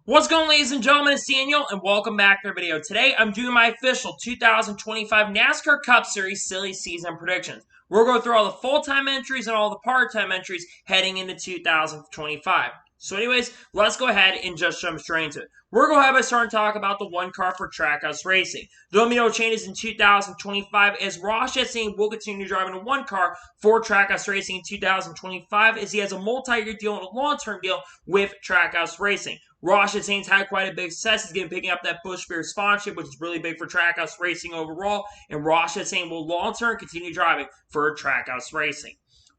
What's going on, ladies and gentlemen? It's Daniel, and welcome back to our video. Today, I'm doing my official 2025 NASCAR Cup Series silly season predictions. We're going through all the full-time entries and all the part-time entries heading into 2025. So anyways, let's go ahead and just jump straight into it. We're going to have a start and talk about the one car for Trackhouse Racing. There'll be no changes in 2025 as Ross Chastain will continue driving a one car for Trackhouse Racing in 2025 as he has a multi-year deal and a long-term deal with Trackhouse Racing. Ross Chastain's had quite a big success. He's picking up that Busch Beer sponsorship, which is really big for Trackhouse Racing overall. And Ross Chastain will long-term continue driving for Trackhouse Racing.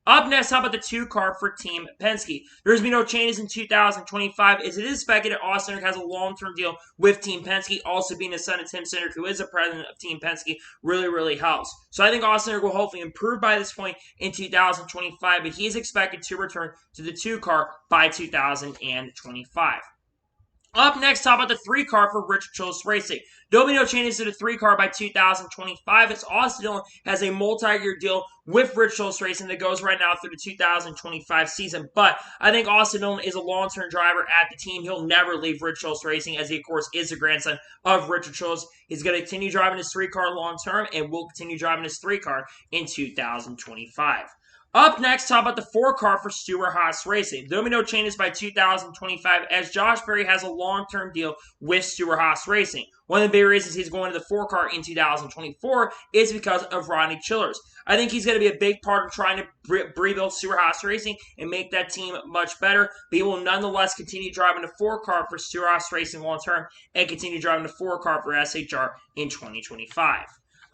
Up next, how about the two car for Team Penske? There's been no changes in 2025 as it is expected that Austin has a long-term deal with Team Penske. Also being the son of Tim Cindric, who is the president of Team Penske, really helps. So I think Austin will hopefully improve by this point in 2025, but he is expected to return to the two car by 2025. Up next, how about the three car for Richard Childress Racing? There'll be no changes to the three car by 2025 as Austin Dillon has a multi-year deal with Richard Childress Racing that goes right now through the 2025 season. But I think Austin Dillon is a long-term driver at the team. He'll never leave Richard Childress Racing as he, of course, is the grandson of Richard Childress. He's going to continue driving his three car long-term and will continue driving his three car in 2025. Up next, how about the four car for Stewart-Haas Racing? There'll be no changes by 2025 as Josh Berry has a long-term deal with Stewart-Haas Racing. One of the big reasons he's going to the four car in 2024 is because of Rodney Childers. I think he's going to be a big part of trying to rebuild Stewart-Haas Racing and make that team much better. But he will nonetheless continue driving the four car for Stewart-Haas Racing long-term and continue driving the four car for SHR in 2025.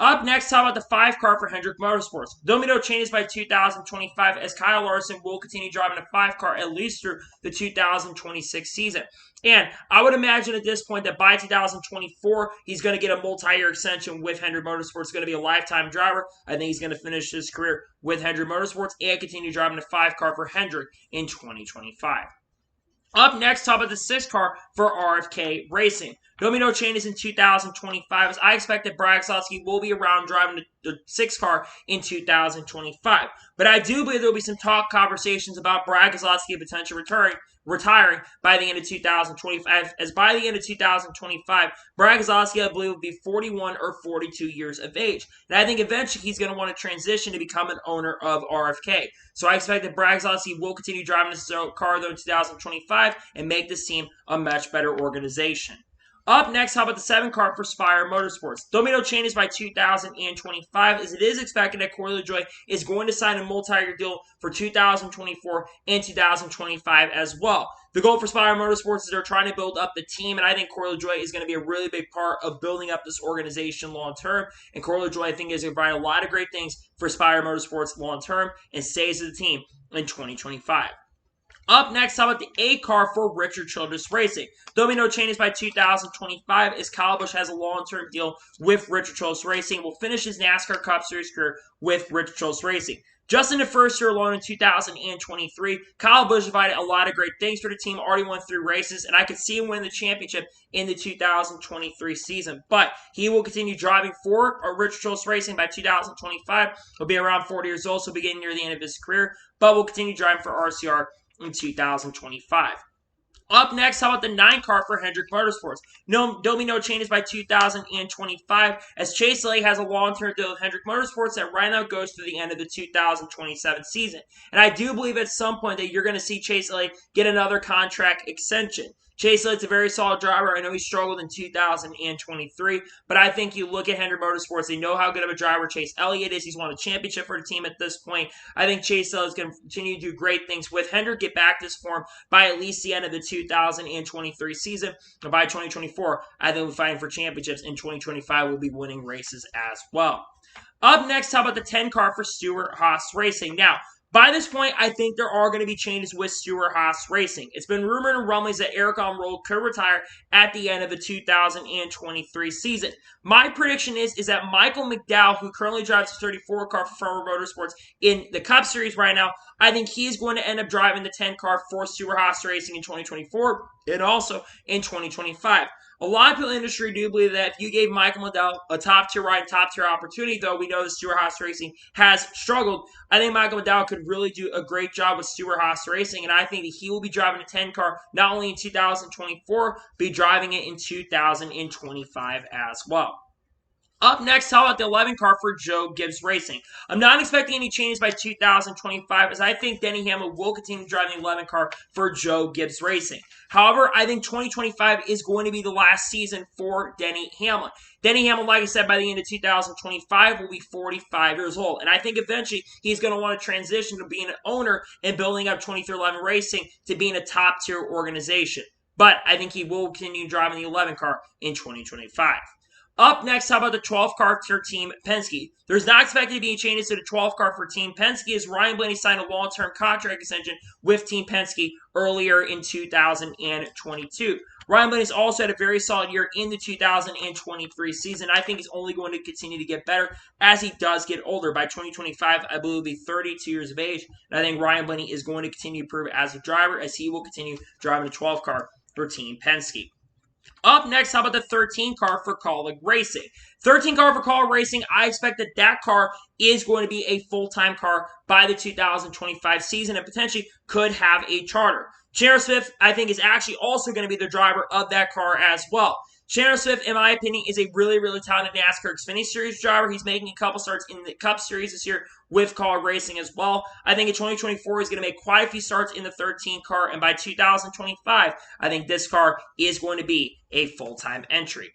Up next, how about the five car for Hendrick Motorsports? There'll be no changes by 2025 as Kyle Larson will continue driving a five car at least through the 2026 season. And I would imagine at this point that by 2024, he's going to get a multi-year extension with Hendrick Motorsports. It's going to be a lifetime driver. I think he's going to finish his career with Hendrick Motorsports and continue driving a five car for Hendrick in 2025. Up next, how about the six car for RFK Racing? There'll be no changes in 2025 as I expect that Brad Keselowski will be around driving the six car in 2025. But I do believe there'll be some talk conversations about Brad Keselowski potentially retiring by the end of 2025. As by the end of 2025, Brad Keselowski, I believe, will be 41 or 42 years of age. And I think eventually he's going to want to transition to become an owner of RFK. So I expect that Brad Keselowski will continue driving this car, though, in 2025 and make this team a much better organization. Up next, how about the seven car for Spire Motorsports? There'll be no changes by 2025 as it is expected that Corey LaJoie is going to sign a multi-year deal for 2024 and 2025 as well. The goal for Spire Motorsports is they're trying to build up the team, and I think Corey LaJoie is going to be a really big part of building up this organization long-term. And Corey LaJoie, I think, is going to provide a lot of great things for Spire Motorsports long-term and stays with the team in 2025. Up next, how about the 8 car for Richard Childress Racing? There'll be no changes by 2025 as Kyle Busch has a long-term deal with Richard Childress Racing and will finish his NASCAR Cup Series career with Richard Childress Racing. Just in the first year alone in 2023, Kyle Busch provided a lot of great things for the team, already won 3 races, and I could see him win the championship in the 2023 season. But he will continue driving for Richard Childress Racing by 2025. He'll be around 40 years old, so he'll be getting near the end of his career, but will continue driving for RCR in 2025. Up next, how about the 9 car for Hendrick Motorsports? There'll be no changes by 2025 as Chase Elliott has a long-term deal with Hendrick Motorsports that right now goes to the end of the 2027 season. And I do believe at some point that you're going to see Chase Elliott get another contract extension. Chase Elliott's a very solid driver. I know he struggled in 2023, but I think you look at Hendrick Motorsports, they know how good of a driver Chase Elliott is. He's won a championship for the team at this point. I think Chase Elliott's going to continue to do great things with Hendrick, get back this form by at least the end of the 2023 season. And by 2024, I think we'll be fighting for championships. In 2025, we'll be winning races as well. Up next, how about the 10 car for Stewart-Haas Racing? Now, by this point, I think there are going to be changes with Stewart-Haas Racing. It's been rumored and rumblings that Eric Almirola could retire at the end of the 2023 season. My prediction is that Michael McDowell, who currently drives the 34 car for Farmer Motorsports in the Cup Series right now, I think he's going to end up driving the 10 car for Stewart-Haas Racing in 2024 and also in 2025. A lot of people in the industry do believe that if you gave Michael Liddell a top-tier ride, top-tier opportunity, though we know that Stewart-Haas Racing has struggled, I think Michael Liddell could really do a great job with Stewart-Haas Racing, and I think that he will be driving a 10 car not only in 2024, but be driving it in 2025 as well. Up next, how about the 11 car for Joe Gibbs Racing? I'm not expecting any changes by 2025 as I think Denny Hamlin will continue driving the 11 car for Joe Gibbs Racing. However, I think 2025 is going to be the last season for Denny Hamlin. Denny Hamlin, like I said, by the end of 2025 will be 45 years old. And I think eventually he's going to want to transition to being an owner and building up 2311 Racing to being a top-tier organization. But I think he will continue driving the 11 car in 2025. Up next, how about the 12 car for Team Penske? There's not expected to be any changes to the 12 car for Team Penske as Ryan Blaney signed a long-term contract extension with Team Penske earlier in 2022. Ryan Blaney's also had a very solid year in the 2023 season. I think he's only going to continue to get better as he does get older. By 2025, I believe he'll be 32 years of age. And I think Ryan Blaney is going to continue to improve as a driver as he will continue driving the 12 car for Team Penske. Up next, how about the 13 car for Kaulig Racing? 13 car for Kaulig Racing, I expect that that car is going to be a full-time car by the 2025 season and potentially could have a charter. Chandler Smith, I think, is actually also going to be the driver of that car as well. Chandler Smith, in my opinion, is a really, really talented NASCAR Xfinity Series driver. He's making a couple starts in the Cup Series this year with Kaulig Racing as well. I think in 2024, he's going to make quite a few starts in the 13 car, and by 2025, I think this car is going to be a full-time entry.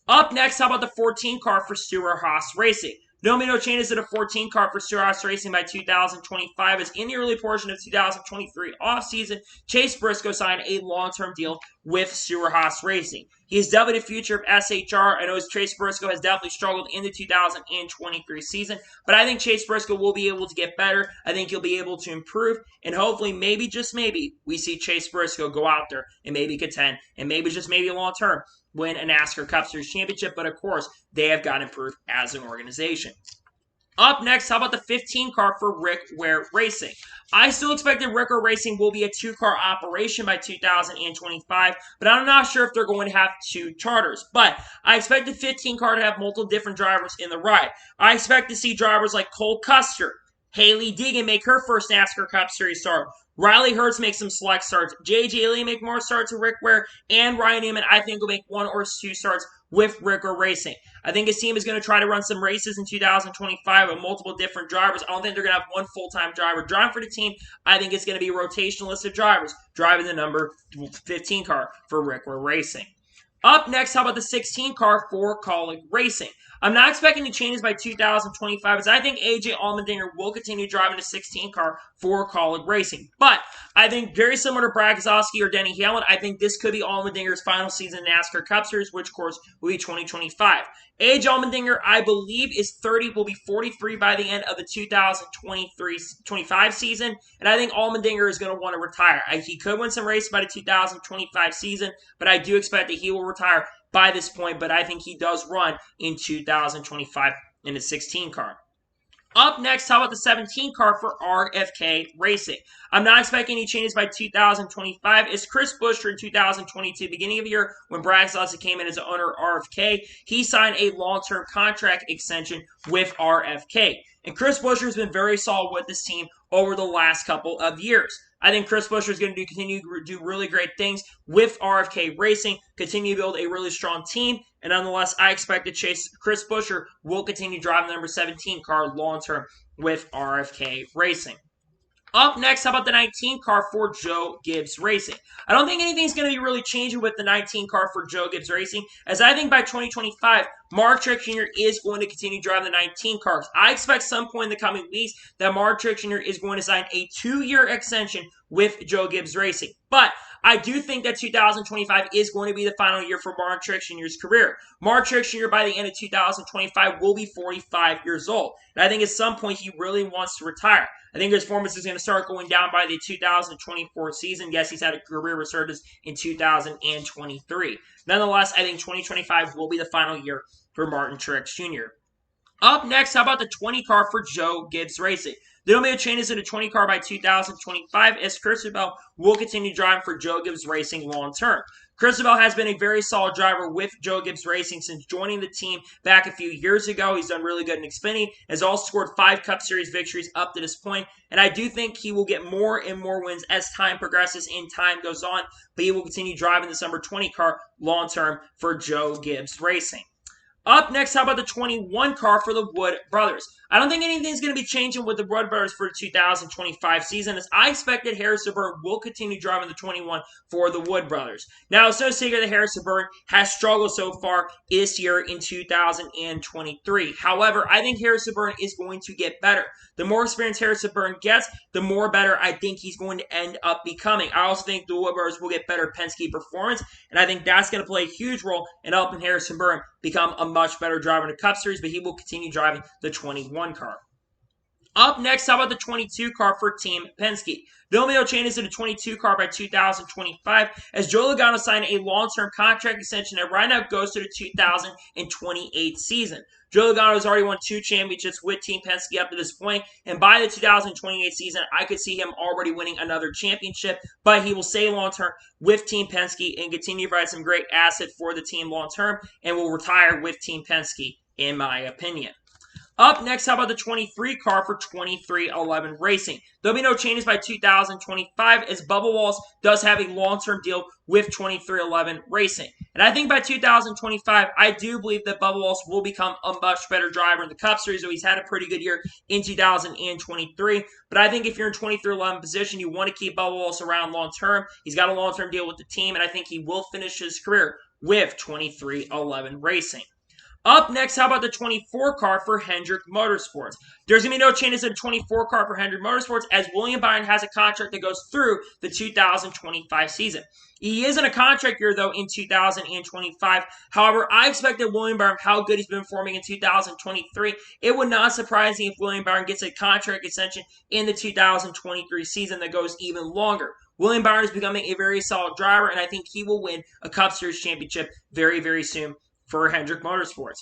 Up next, how about the 14 car for Stewart-Haas Racing? No changes to the 14 car for Stewart-Haas Racing by 2025 as in the early portion of 2023 offseason, Chase Briscoe signed a long-term deal with Stewart-Haas Racing. He is definitely the future of SHR. I know Chase Briscoe has definitely struggled in the 2023 season, but I think Chase Briscoe will be able to get better. I think he'll be able to improve, and hopefully, maybe, just maybe, we see Chase Briscoe go out there and maybe contend, and maybe, just maybe long-term, win a NASCAR Cup Series championship, but of course, they have got to improve as an organization. Up next, how about the 15 car for Rick Ware Racing? I still expect that Rick Ware Racing will be a 2-car operation by 2025, but I'm not sure if they're going to have 2 charters. But I expect the 15 car to have multiple different drivers in the ride. I expect to see drivers like Cole Custer, Haley Deegan make her first NASCAR Cup Series start. Riley Hurts make some select starts. J.J. Lee make more starts with Rick Ware. And Ryan Newman, I think, will make 1 or 2 starts with Rick Ware Racing. I think his team is going to try to run some races in 2025 with multiple different drivers. I don't think they're going to have one full-time driver driving for the team. I think it's going to be a rotational list of drivers driving the number 15 car for Rick Ware Racing. Up next, how about the 16 car for Kaulig Racing? I'm not expecting any changes by 2025 as I think A.J. Allmendinger will continue driving the 16 car for Kaulig Racing. But I think very similar to Brad Keselowski or Denny Hamlin, I think this could be Allmendinger's final season in NASCAR Cup Series, which of course will be 2025. A.J. Allmendinger, I believe, is 30, will be 43 by the end of the 2023-25 season, and I think Allmendinger is going to want to retire. He could win some races by the 2025 season, but I do expect that he will retire by this point, but I think he does run in 2025 in the 16 car. Up next, how about the 17 car for RFK Racing? I'm not expecting any changes by 2025. As Chris Buescher in 2022, beginning of the year, when Brad Keselowski came in as the owner of RFK, he signed a long-term contract extension with RFK. And Chris Buescher has been very solid with this team over the last couple of years. I think Chris Buescher is going to continue to do really great things with RFK Racing, continue to build a really strong team, and nonetheless, I expect that Chris Buescher will continue driving the number 17 car long-term with RFK Racing. Up next, how about the 19 car for Joe Gibbs Racing? I don't think anything's going to be really changing with the 19 car for Joe Gibbs Racing, as I think by 2025, Mark Truex Jr. is going to continue driving the 19 cars. I expect some point in the coming weeks that Mark Truex Jr. is going to sign a 2-year extension with Joe Gibbs Racing. But I do think that 2025 is going to be the final year for Mark Truex Jr.'s career. Mark Truex Jr. by the end of 2025 will be 45 years old. And I think at some point he really wants to retire. I think his performance is going to start going down by the 2024 season. Yes, he's had a career resurgence in 2023. Nonetheless, I think 2025 will be the final year for Martin Truex Jr. Up next, how about the 20 car for Joe Gibbs Racing? There will be changes to the 20 car by 2025 as Christopher Bell will continue driving for Joe Gibbs Racing long term. Cristobal has been a very solid driver with Joe Gibbs Racing since joining the team back a few years ago. He's done really good in Xfinity, has also scored 5 Cup Series victories up to this point, and I do think he will get more and more wins as time progresses and time goes on, but he will continue driving this number 20 car long-term for Joe Gibbs Racing. Up next, how about the 21 car for the Wood Brothers? I don't think anything's going to be changing with the Wood Brothers for the 2025 season, as I expect that Harrison Burton will continue driving the 21 for the Wood Brothers. Now, it's no secret that Harrison Burton has struggled so far this year in 2023. However, I think Harrison Burton is going to get better. The more experience Harrison Burton gets, the more better I think he's going to end up becoming. I also think the Wood Brothers will get better Penske performance, and I think that's going to play a huge role in helping Harrison Burton become a much better driver in the Cup Series, but he will continue driving the 21 car. Up next, how about the 22 car for Team Penske? There will be no changes to the 22 car by 2025, as Joe Logano signed a long-term contract extension that right now goes to the 2028 season. Joe Logano has already won 2 championships with Team Penske up to this point, and by the 2028 season, I could see him already winning another championship, but he will stay long-term with Team Penske and continue to provide some great asset for the team long-term, and will retire with Team Penske, in my opinion. Up next, how about the 23 car for 23XI Racing? There'll be no changes by 2025, as Bubba Wallace does have a long-term deal with 23XI Racing. And I think by 2025, I do believe that Bubba Wallace will become a much better driver in the Cup Series, though he's had a pretty good year in 2023. But I think if you're in 23XI position, you want to keep Bubba Wallace around long-term. He's got a long-term deal with the team, and I think he will finish his career with 23XI Racing. Up next, how about the 24 car for Hendrick Motorsports? There's going to be no changes in the 24 car for Hendrick Motorsports, as William Byron has a contract that goes through the 2025 season. He is in a contract year, though, in 2025. However, I expect that William Byron, how good he's been performing in 2023, it would not surprise me if William Byron gets a contract extension in the 2023 season that goes even longer. William Byron is becoming a very solid driver, and I think he will win a Cup Series championship very, very soon for Hendrick Motorsports.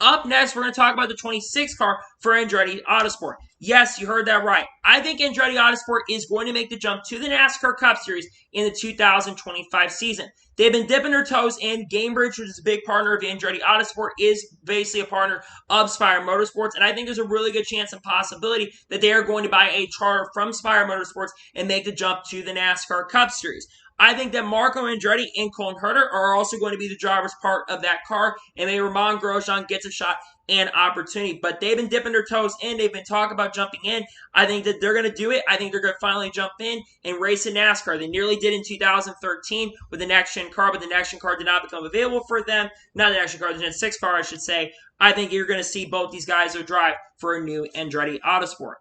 Up next, we're going to talk about the 26 car for Andretti Autosport. Yes, you heard that right. I think Andretti Autosport is going to make the jump to the NASCAR Cup Series in the 2025 season. They've been dipping their toes in. Gamebridge, which is a big partner of Andretti Autosport, is basically a partner of Spire Motorsports, and I think there's a really good chance and possibility that they are going to buy a charter from Spire Motorsports and make the jump to the NASCAR Cup Series. I think that Marco Andretti and Colin Herter are also going to be the drivers part of that car, and maybe Romain Grosjean gets a shot and opportunity. But they've been dipping their toes in. They've been talking about jumping in. I think that they're going to do it. I think they're going to finally jump in and race in NASCAR. They nearly did in 2013 with the next-gen car, but the next-gen car did not become available for them. Not the next-gen car, the Gen 6 car, I should say. I think you're going to see both these guys drive for a new Andretti Autosport.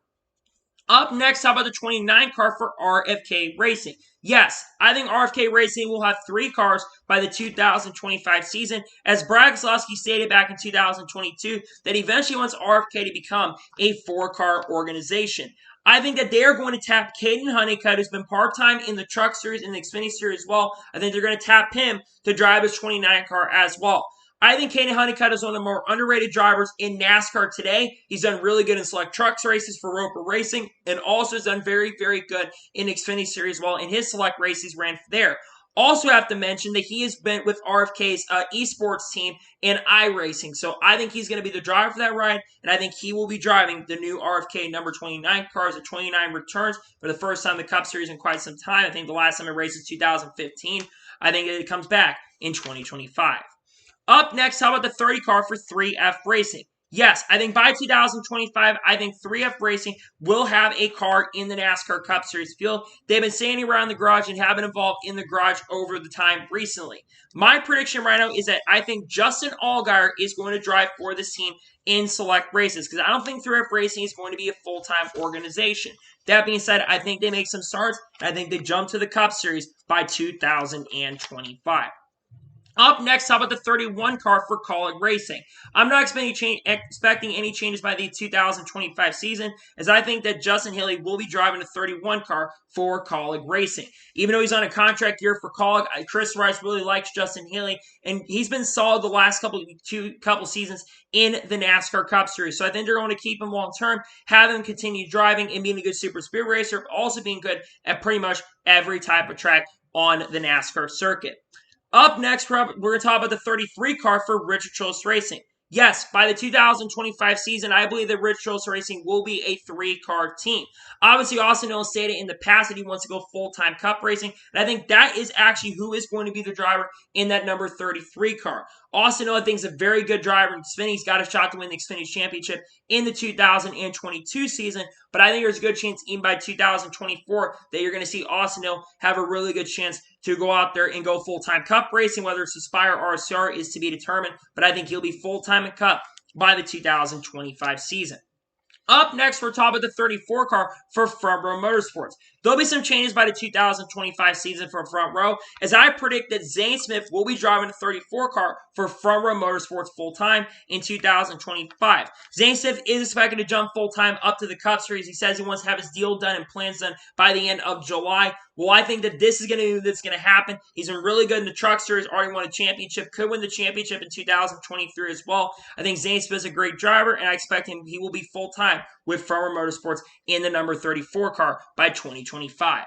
Up next, how about the 29 car for RFK Racing? Yes, I think RFK Racing will have 3 cars by the 2025 season, as Brad Keselowski stated back in 2022 that he eventually wants RFK to become a 4-car organization. I think that they are going to tap Caden Honeycutt, who's been part-time in the Truck Series and the Xfinity Series as well. I think they're going to tap him to drive his 29 car as well. I think Caden Honeycutt is one of the more underrated drivers in NASCAR today. He's done really good in select trucks races for Roper Racing, and also has done very, very good in Xfinity Series as well. In his select races ran there. Also have to mention that he has been with RFK's esports team in iRacing. So I think he's going to be the driver for that ride, and I think he will be driving the new RFK number 29 cars. The 29 returns for the first time in the Cup Series in quite some time. I think the last time it raced was 2015. I think it comes back in 2025. Up next, how about the 30 car for 3F Racing? Yes, I think by 2025, I think 3F Racing will have a car in the NASCAR Cup Series field. They've been standing around the garage and have been involved in the garage over the time recently. My prediction right now is that I think Justin Allgaier is going to drive for this team in select races, because I don't think 3F Racing is going to be a full-time organization. That being said, I think they make some starts, and I think they jump to the Cup Series by 2025. Up next, how about the 31 car for Kaulig Racing? I'm not expecting any changes by the 2025 season, as I think that Justin Haley will be driving the 31 car for Kaulig Racing. Even though he's on a contract year for Kaulig, Chris Rice really likes Justin Haley, and he's been solid the last couple seasons in the NASCAR Cup Series. So I think they're going to keep him long term, have him continue driving and being a good super speed racer, but also being good at pretty much every type of track on the NASCAR circuit. Up next, we're going to talk about the 33 car for Richard Childress Racing. Yes, by the 2025 season, I believe that Rich Childress Racing will be a three-car team. Obviously, Austin Hill stated in the past that he wants to go full-time cup racing, and I think that is actually who is going to be the driver in that number 33 car. Austin Hill, I think, is a very good driver in Xfinity. He's got a shot to win the Xfinity Championship in the 2022 season, but I think there's a good chance even by 2024 that you're going to see Austin Hill have a really good chance to go out there and go full-time cup racing. Whether it's Aspire or RCR is to be determined, but I think he'll be full-time in cup by the 2025 season. Up next, we're talking about the 34 car for Front Row Motorsports. There'll be some changes by the 2025 season for Front Row, as I predict that Zane Smith will be driving the 34 car for Front Row Motorsports full-time in 2025. Zane Smith is expected to jump full-time up to the Cup Series. He says he wants to have his deal done and plans done by the end of July. Well, I think that this is going to happen. He's been really good in the Truck Series, already won a championship, could win the championship in 2023 as well. I think Zane Smith is a great driver, and I expect he will be full-time with Front Row Motorsports in the number 34 car by 2025.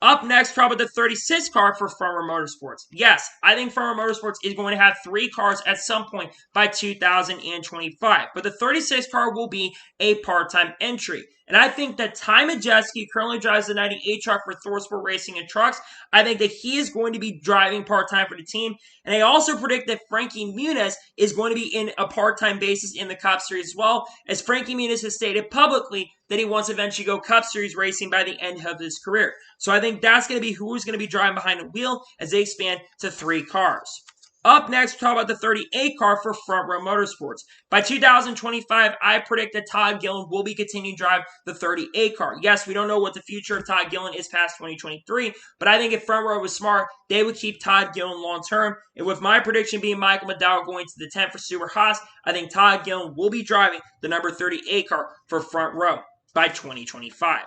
Up next, probably the 36 car for Front Row Motorsports. Yes, I think Front Row Motorsports is going to have three cars at some point by 2025, but the 36 car will be a part-time entry. And I think that Ty Majeski currently drives the 98 truck for ThorSport Racing and Trucks. I think that he is going to be driving part-time for the team. And I also predict that Frankie Muniz is going to be in a part-time basis in the Cup Series as well, as Frankie Muniz has stated publicly that he wants to eventually go Cup Series racing by the end of his career. So I think that's going to be who's going to be driving behind the wheel as they expand to three cars. Up next, we'll talk about the 38 car for Front Row Motorsports. By 2025, I predict that Todd Gillen will be continuing to drive the 38 car. Yes, we don't know what the future of Todd Gillen is past 2023, but I think if Front Row was smart, they would keep Todd Gillen long term. And with my prediction being Michael McDowell going to the 10 for Stuart Haas, I think Todd Gillen will be driving the number 38 car for Front Row by 2025.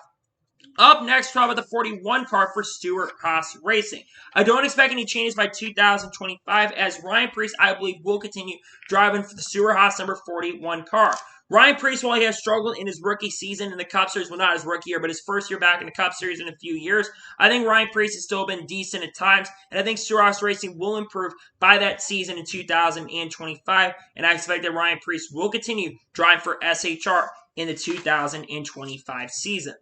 Up next, talk about the 41 car for Stuart Haas Racing. I don't expect any changes by 2025, as Ryan Preece, I believe, will continue driving for the Stuart Haas number 41 car. Ryan Preece, while he has struggled in his rookie season in the Cup Series, well, not his rookie year, but his first year back in the Cup Series in a few years, I think Ryan Preece has still been decent at times, and I think Stuart Haas Racing will improve by that season in 2025, and I expect that Ryan Preece will continue driving for SHR in the 2025 season.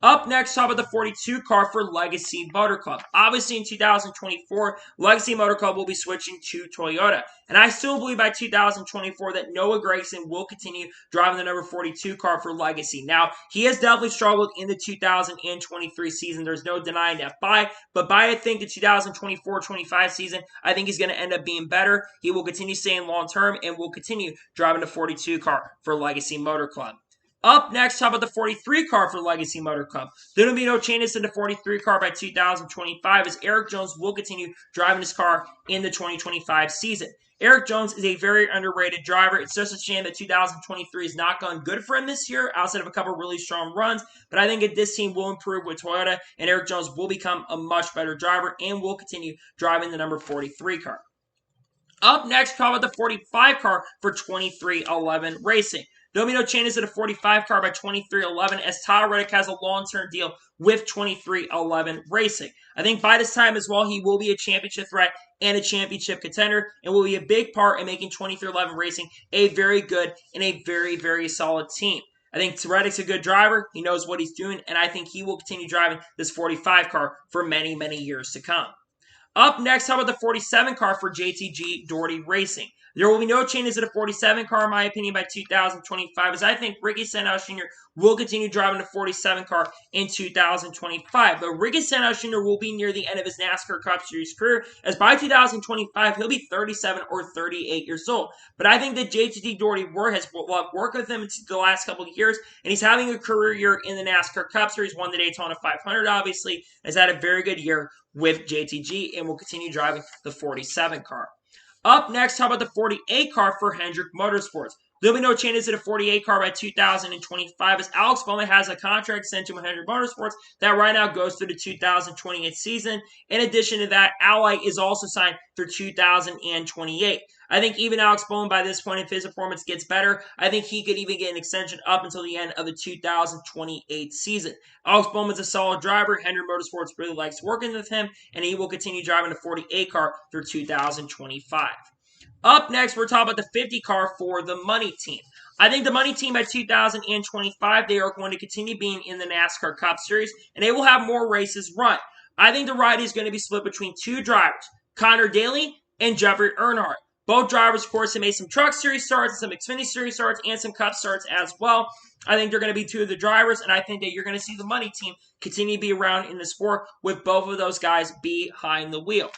Up next, talk about the 42 car for Legacy Motor Club. Obviously, in 2024, Legacy Motor Club will be switching to Toyota. And I still believe by 2024 that Noah Gragson will continue driving the number 42 car for Legacy. Now, he has definitely struggled in the 2023 season. There's no denying that. But by I think the 2024-25 season, I think he's going to end up being better. He will continue staying long term and will continue driving the 42 car for Legacy Motor Club. Up next, talk about the 43 car for Legacy Motor Club. There will be no changes to the 43 car by 2025, as Eric Jones will continue driving his car in the 2025 season. Eric Jones is a very underrated driver. It's just a shame that 2023 has not gone good for him this year, outside of a couple of really strong runs. But I think that this team will improve with Toyota, and Eric Jones will become a much better driver and will continue driving the number 43 car. Up next, talk about the 45 car for 23XI Racing. There'll be no changes to the 45 car by 23XI, as Todd Reddick has a long-term deal with 23XI Racing. I think by this time as well, he will be a championship threat and a championship contender, and will be a big part in making 23XI Racing a very good and a very, very solid team. I think Reddick's a good driver. He knows what he's doing, and I think he will continue driving this 45 car for many, many years to come. Up next, how about the 47 car for JTG Doherty Racing? There will be no changes to the 47 car, in my opinion, by 2025, as I think Ricky Stenhouse Jr. will continue driving the 47 car in 2025. But Ricky Stenhouse Jr. will be near the end of his NASCAR Cup Series career, as by 2025, he'll be 37 or 38 years old. But I think that JTG Doherty has worked with him the last couple of years, and he's having a career year in the NASCAR Cup Series, won the Daytona 500, obviously, has had a very good year with JTG, and will continue driving the 47 car. Up next, how about the 48 car for Hendrick Motorsports? There'll be no changes to the 48 car by 2025 as Alex Bowman has a contract sent to Hendrick Motorsports that right now goes through the 2028 season. In addition to that, Ally is also signed through 2028. I think even Alex Bowman, by this point, if his performance gets better, I think he could even get an extension up until the end of the 2028 season. Alex Bowman's a solid driver. Hendrick Motorsports really likes working with him, and he will continue driving the 48 car through 2025. Up next, we're talking about the 50 car for the Money Team. I think the Money Team by 2025, they are going to continue being in the NASCAR Cup Series, and they will have more races run. I think the ride is going to be split between two drivers, Connor Daly and Jeffrey Earnhardt. Both drivers, of course, have made some Truck Series starts, some Xfinity Series starts, and some Cup starts as well. I think they're going to be two of the drivers, and I think that you're going to see the Money Team continue to be around in the sport with both of those guys behind the wheel.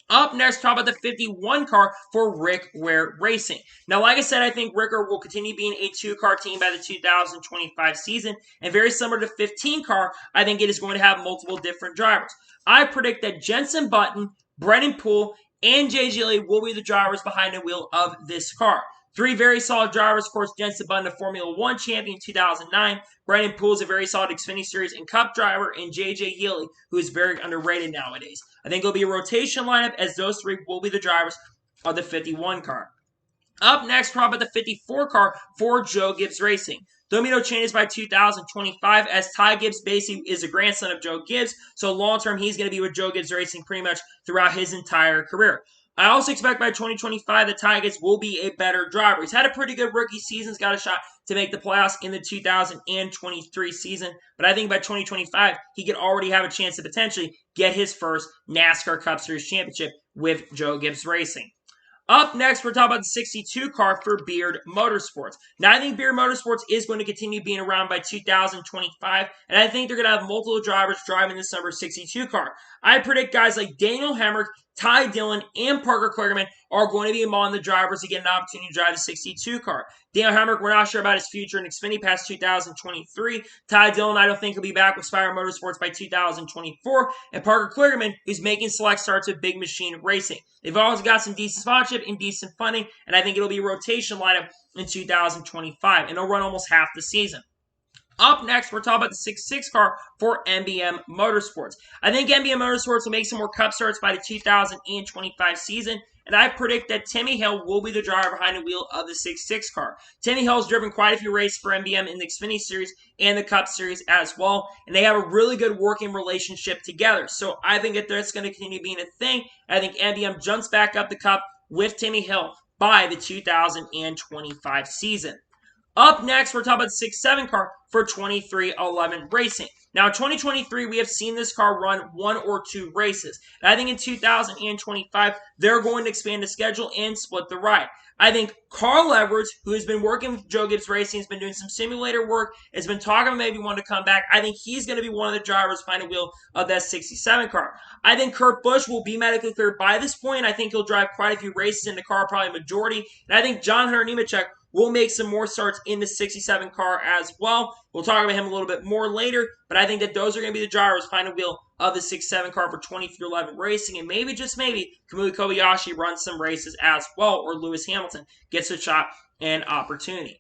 Up next, talk about the 51 car for Rick Ware Racing. Now, like I said, I think Rick Ware will continue being a two-car team by the 2025 season. And very similar to 15 car, I think it is going to have multiple different drivers. I predict that Jenson Button, Brennan Poole, and J.J. Lee will be the drivers behind the wheel of this car. Three very solid drivers. Of course, Jenson Button, a Formula One champion in 2009. Brennan Poole is a very solid Xfinity Series and Cup driver. And J.J. Yealy, who is very underrated nowadays. I think it'll be a rotation lineup as those three will be the drivers of the 51 car. Up next, probably the 54 car for Joe Gibbs Racing. There'll be no changes by 2025 as Ty Gibbs basically is a grandson of Joe Gibbs. So long term, he's going to be with Joe Gibbs Racing pretty much throughout his entire career. I also expect by 2025 that Ty Gibbs will be a better driver. He's had a pretty good rookie season. He's got a shot to make the playoffs in the 2023 season. But I think by 2025, he could already have a chance to potentially get his first NASCAR Cup Series championship with Joe Gibbs Racing. Up next, we're talking about the 62 car for Beard Motorsports. Now, I think Beard Motorsports is going to continue being around by 2025, and I think they're going to have multiple drivers driving this number 62 car. I predict guys like Daniel Hemrick, Ty Dillon, and Parker Kligerman are going to be among the drivers to get an opportunity to drive the 62 car. Daniel Hemrick, we're not sure about his future in Xfinity past 2023. Ty Dillon, I don't think he'll be back with Spire Motorsports by 2024. And Parker Kligerman, who's making select starts with Big Machine Racing. They've always got some decent sponsorship and decent funding, and I think it'll be a rotation lineup in 2025, and it'll run almost half the season. Up next, we're talking about the 66 car for NBM Motorsports. I think NBM Motorsports will make some more Cup starts by the 2025 season, and I predict that Timmy Hill will be the driver behind the wheel of the 66 car. Timmy Hill's driven quite a few races for NBM in the Xfinity Series and the Cup Series as well, and they have a really good working relationship together. So I think that that's going to continue being a thing. I think NBM jumps back up the Cup with Timmy Hill by the 2025 season. Up next, we're talking about the 6-7 car for 2311 Racing. Now, in 2023, we have seen this car run one or two races. And I think in 2025, they're going to expand the schedule and split the ride. I think Carl Edwards, who has been working with Joe Gibbs Racing, has been doing some simulator work, has been talking about maybe wanting to come back. I think he's going to be one of the drivers behind the wheel of that 67 car. I think Kurt Busch will be medically cleared by this point. I think he'll drive quite a few races in the car, probably a majority. And I think John Hunter Nemechek will make some more starts in the 67 car as well. We'll talk about him a little bit more later, but I think that those are going to be the drivers behind the wheel of the 6-7 car for 2311 Racing, and maybe, just maybe, Kamui Kobayashi runs some races as well, or Lewis Hamilton gets a shot and opportunity.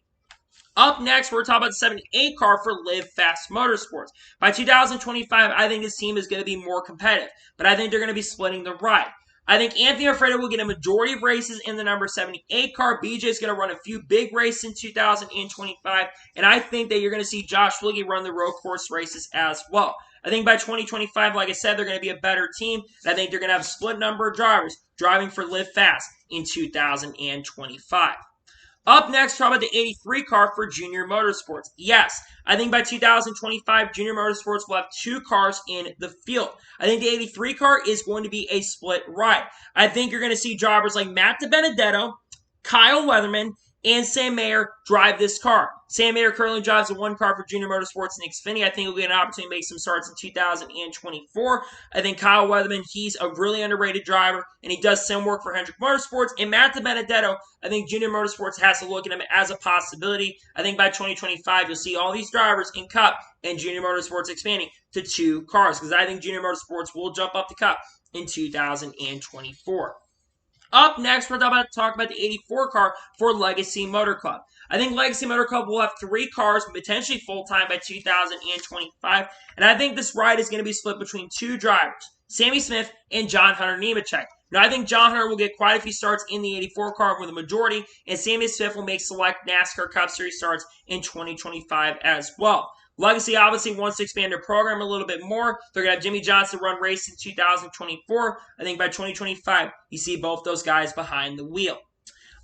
Up next, we're talking about the 78 car for Live Fast Motorsports. By 2025, I think this team is going to be more competitive, but I think they're going to be splitting the ride. I think Anthony Alfredo will get a majority of races in the number 78 car. BJ is going to run a few big races in 2025. And I think that you're going to see Josh Fligge run the road course races as well. I think by 2025, like I said, they're going to be a better team. And I think they're going to have a split number of drivers driving for Live Fast in 2025. Up next, talk about the 83 car for Junior Motorsports. Yes, I think by 2025, Junior Motorsports will have two cars in the field. I think the 83 car is going to be a split ride. I think you're going to see drivers like Matt DiBenedetto, Kyle Weatherman, and Sam Mayer drive this car. Sam Mayer currently drives the one car for Junior Motorsports in Xfinity. I think he'll get an opportunity to make some starts in 2024. I think Kyle Weatherman, he's a really underrated driver, and he does some work for Hendrick Motorsports. And Matt DiBenedetto, I think Junior Motorsports has to look at him as a possibility. I think by 2025, you'll see all these drivers in Cup and Junior Motorsports expanding to two cars, because I think Junior Motorsports will jump up the Cup in 2024. Up next, we're about to talk about the 84 car for Legacy Motor Club. I think Legacy Motor Club will have 3 cars, potentially full-time by 2025, and I think this ride is going to be split between 2 drivers, Sammy Smith and John Hunter Nemechek. Now, I think John Hunter will get quite a few starts in the 84 car for the majority, and Sammy Smith will make select NASCAR Cup Series starts in 2025 as well. Legacy obviously wants to expand their program a little bit more. They're going to have Jimmy Johnson run race in 2024. I think by 2025, you see both those guys behind the wheel.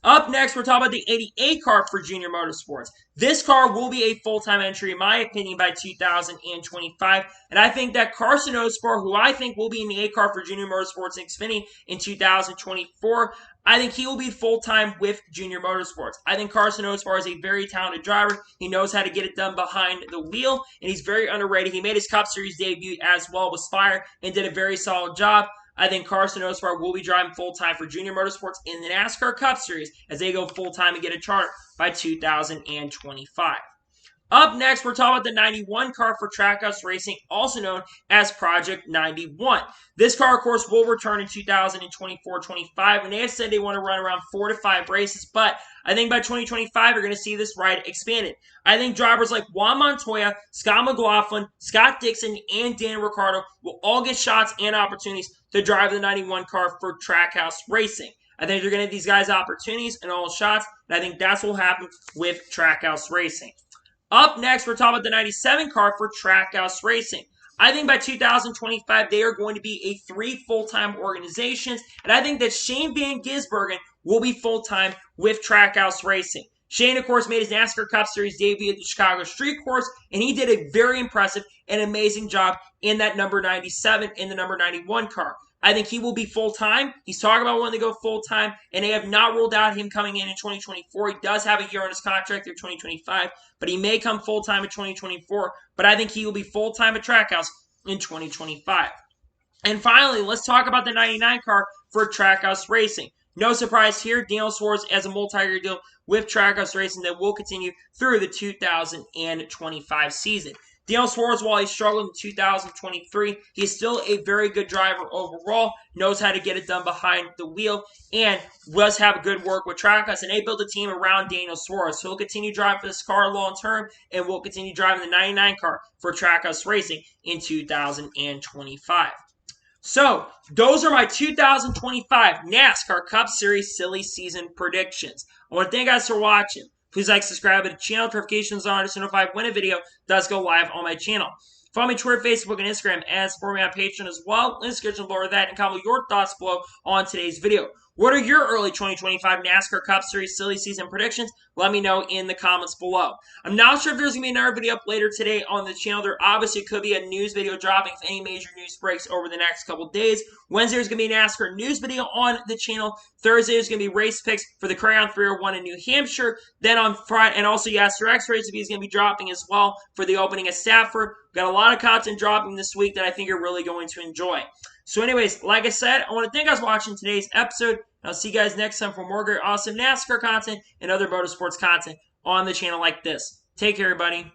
Up next, we're talking about the 88 car for Junior Motorsports. This car will be a full-time entry, in my opinion, by 2025. And I think that Carson Ospar, who I think will be in the 8 car for Junior Motorsports in Xfinity in 2024, I think he will be full-time with Junior Motorsports. I think Carson Ospar is a very talented driver. He knows how to get it done behind the wheel, and he's very underrated. He made his Cup Series debut as well with Spire and did a very solid job. I think Carson Ospar will be driving full-time for Junior Motorsports in the NASCAR Cup Series as they go full-time and get a charter by 2025. Up next, we're talking about the 91 car for Trackhouse Racing, also known as Project 91. This car, of course, will return in 2024-25, and they have said they want to run around 4 to 5 races, but I think by 2025, you're going to see this ride expanded. I think drivers like Juan Montoya, Scott McLaughlin, Scott Dixon, and Dan Ricciardo will all get shots and opportunities to drive the 91 car for Trackhouse Racing. I think you're going to give these guys opportunities and all shots, and I think that's what will happen with Trackhouse Racing. Up next, we're talking about the 97 car for Trackhouse Racing. I think by 2025, they are going to be a 3 full-time organizations, and I think that Shane Van Gisbergen will be full-time with Trackhouse Racing. Shane, of course, made his NASCAR Cup Series debut at the Chicago Street Course, and he did a very impressive and amazing job in that number 97 in the number 91 car. I think he will be full-time. He's talking about wanting to go full-time, and they have not ruled out him coming in 2024. He does have a year on his contract through 2025, but he may come full-time in 2024. But I think he will be full-time at Trackhouse in 2025. And finally, let's talk about the 99 car for Trackhouse Racing. No surprise here, Daniel Suarez has a multi-year deal with Trackhouse Racing that will continue through the 2025 season. Daniel Suarez, while he struggled in 2023, he's still a very good driver overall, knows how to get it done behind the wheel, and does have good work with Trackhouse, and they built a team around Daniel Suarez. So he'll continue driving for this car long term, and will continue driving the 99 car for Trackhouse Racing in 2025. So, those are my 2025 NASCAR Cup Series Silly Season predictions. I want to thank you guys for watching. Please like, subscribe to the channel, notifications on to notify when a video does go live on my channel. Follow me on Twitter, Facebook, and Instagram, and support me on Patreon as well. In the description below that, and comment your thoughts below on today's video. What are your early 2025 NASCAR Cup Series Silly Season predictions? Let me know in the comments below. I'm not sure if there's going to be another video up later today on the channel. There obviously could be a news video dropping if any major news breaks over the next couple days. Wednesday is going to be a NASCAR news video on the channel. Thursday is going to be race picks for the Crayon 301 in New Hampshire. Then on Friday, and also Yasser X Race is going to be dropping as well for the opening at Stafford. We've got a lot of content dropping this week that I think you're really going to enjoy. So anyways, like I said, I want to thank you guys for watching today's episode. I'll see you guys next time for more great, awesome NASCAR content and other motorsports content on the channel like this. Take care, everybody.